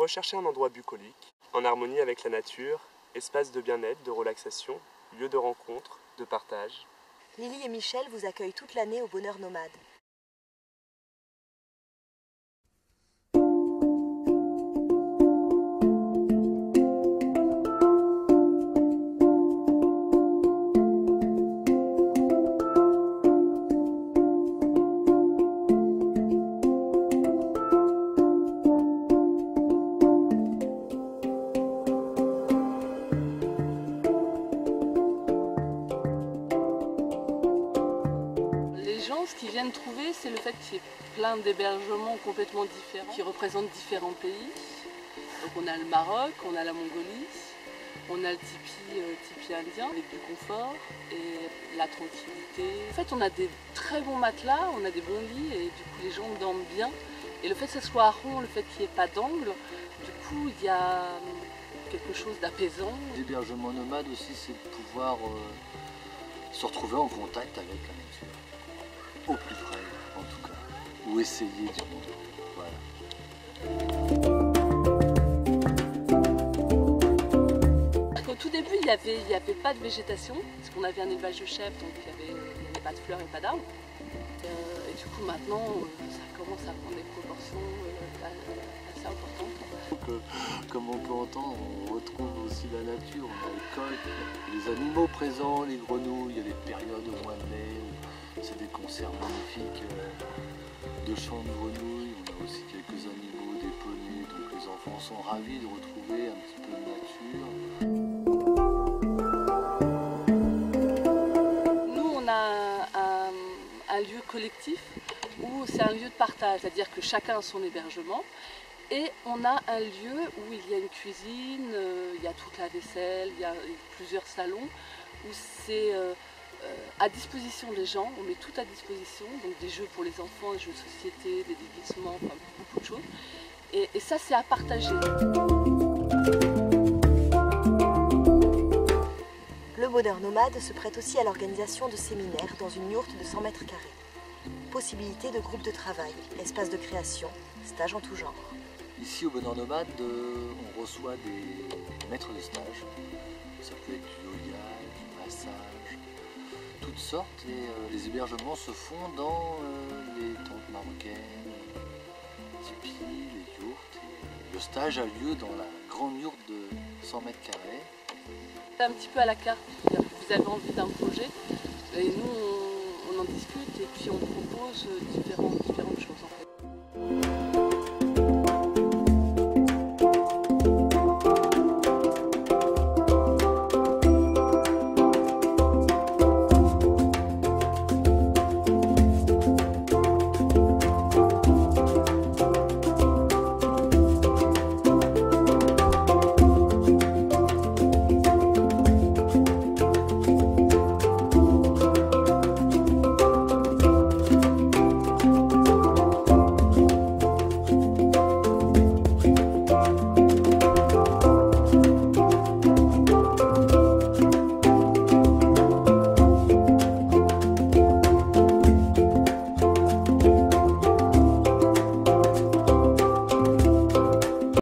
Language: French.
recherchez un endroit bucolique, en harmonie avec la nature, espace de bien-être, de relaxation, lieu de rencontre, de partage. Lily et Michel vous accueillent toute l'année au Bonheur Nomade. Ce qu'ils viennent trouver, c'est le fait qu'il y ait plein d'hébergements complètement différents, qui représentent différents pays. Donc on a le Maroc, on a la Mongolie, on a le tipi indien avec du confort et la tranquillité. En fait, on a des très bons matelas, on a des bons lits et du coup les gens dorment bien. Et le fait que ça soit rond, le fait qu'il n'y ait pas d'angle, du coup il y a quelque chose d'apaisant. L'hébergement nomade aussi, c'est de pouvoir se retrouver en contact avec la nature. Au plus près, en tout cas, ou essayer du moins. Voilà. Au tout début, il n'y avait pas de végétation, parce qu'on avait un élevage de chèvres, donc il n'y avait pas de fleurs et pas d'arbres. Et du coup, maintenant, ça commence à prendre des proportions assez importantes. Donc, comme on peut entendre, on retrouve aussi la nature, on a le coq, les animaux présents, les grenouilles, il y a des périodes au mois de mai. C'est des concerts magnifiques de chants de grenouilles, on a aussi quelques animaux, des poneys, donc les enfants sont ravis de retrouver un petit peu de nature. Nous, on a un lieu collectif où c'est un lieu de partage, c'est-à-dire que chacun a son hébergement. Et on a un lieu où il y a une cuisine, il y a toute la vaisselle, il y a plusieurs salons où c'est à disposition des gens, on met tout à disposition, donc des jeux pour les enfants, des jeux de société, des déguisements, enfin, beaucoup de choses. Et ça, c'est à partager. Le Bonheur Nomade se prête aussi à l'organisation de séminaires dans une yourte de 100 mètres carrés. Possibilité de groupes de travail, espace de création, stages en tout genre. Ici au Bonheur Nomade, on reçoit des maîtres de stage. Ça peut être du yoga, du massage, toutes sortes. Et les hébergements se font dans les tentes marocaines, les tipis, les yourtes. Et le stage a lieu dans la grande yourte de 100 mètres carrés. C'est un petit peu à la carte, vous avez envie d'un projet et nous on en discute et puis on propose différentes choses en fait.